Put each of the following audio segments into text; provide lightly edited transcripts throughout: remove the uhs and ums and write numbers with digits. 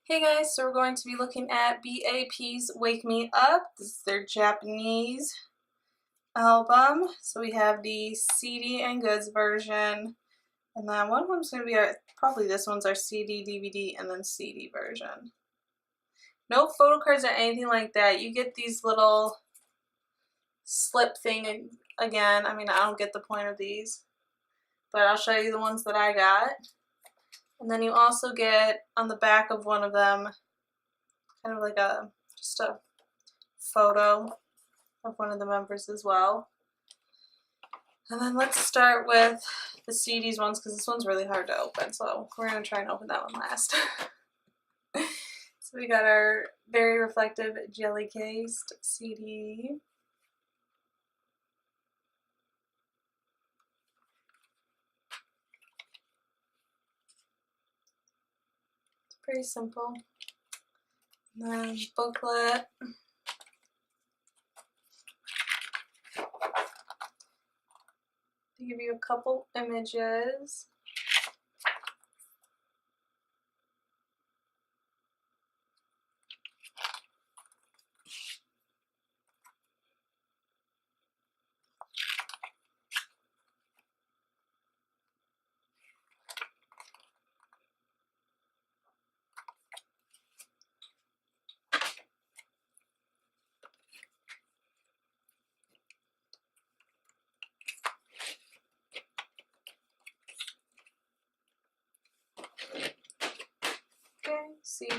Hey guys, so we're going to be looking at B.A.P's Wake Me Up. This is their Japanese album. So we have the CD and goods version, and then one of them's going to be probably this one's our CD, DVD, and then CD version. No photo cards or anything like that. You get these little slip thing again. I mean, I don't get the point of these, but I'll show you the ones that I got. And then you also get on the back of one of them kind of like just a photo of one of the members as well. And then let's start with the CDs ones because this one's really hard to open, so we're going to try and open that one last. So we got our very reflective jelly cased CD. It's pretty simple. And then booklet. They give you a couple images. Okay, CD.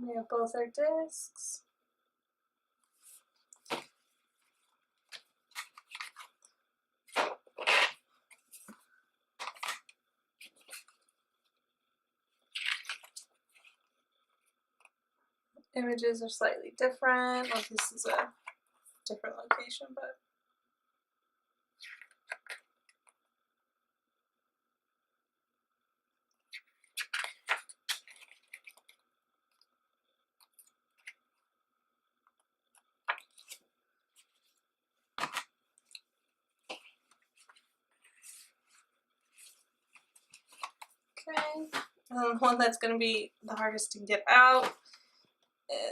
We have both our discs. Images are slightly different. Well, this is a different location, but okay. And the one that's going to be the hardest to get out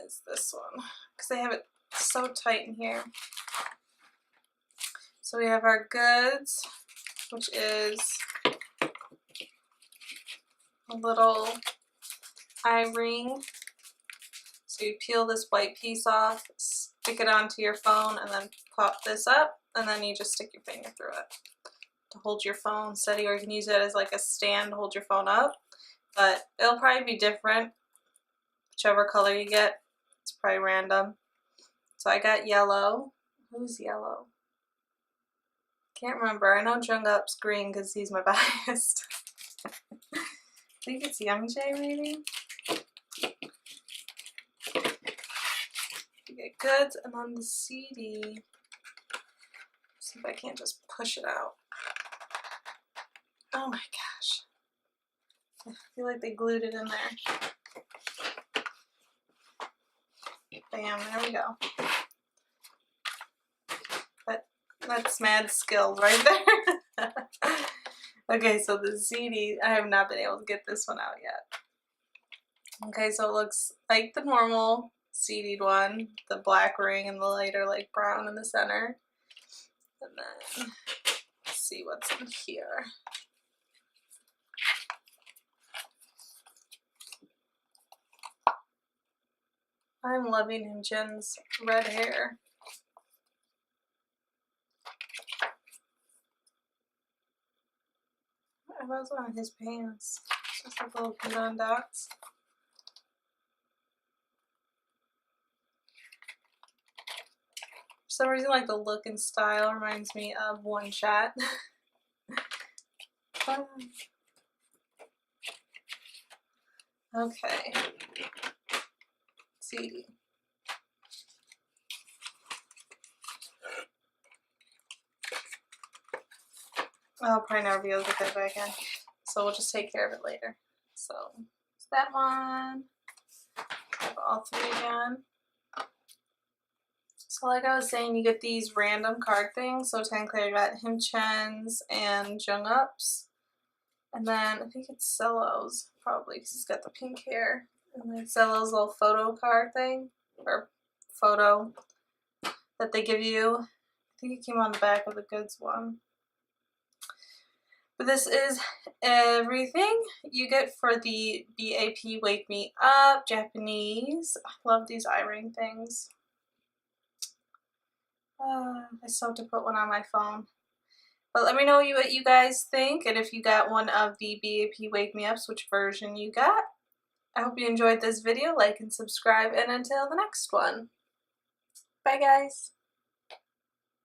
is this one because they have it so tight in here. So we have our goods, which is a little eye ring. So you peel this white piece off, stick it onto your phone, and then pop this up, and then you just stick your finger through it to hold your phone steady, or you can use it as like a stand to hold your phone up. But it'll probably be different whichever color you get. It's probably random. So I got yellow. Who's yellow? Can't remember. I know Jungkook's green because he's my biased. I think it's Youngjae maybe. You get goods, and on the CD, see if I can't just push it out. Oh my gosh. I feel like they glued it in there. Bam, there we go. That's mad skills right there. Okay, so the CD, I have not been able to get this one out yet. Okay, so it looks like the normal CD'd one, the black ring and the lighter like brown in the center. And then let's see what's in here. I'm loving him, Jin's red hair. I was on his pants. Just like little condom dots. For some reason, like the look and style reminds me of One Shot. Okay. CD. I'll probably never be able to get that back in, so we'll just take care of it later. So it's that one. I have all 3 again. So like I was saying, you get these random card things. So technically I got Him-Chens and Jung-Ups. And then I think it's Cello's, probably, because he's got the pink hair. And then Cello's little photo card thing, or photo that they give you. I think it came on the back of the goods one. But this is everything you get for the B.A.P Wake Me Up Japanese. I love these eye ring things. I still have to put one on my phone. But let me know what you guys think, and if you got one of the B.A.P Wake Me Ups, which version you got. I hope you enjoyed this video. Like and subscribe, and until the next one. Bye guys!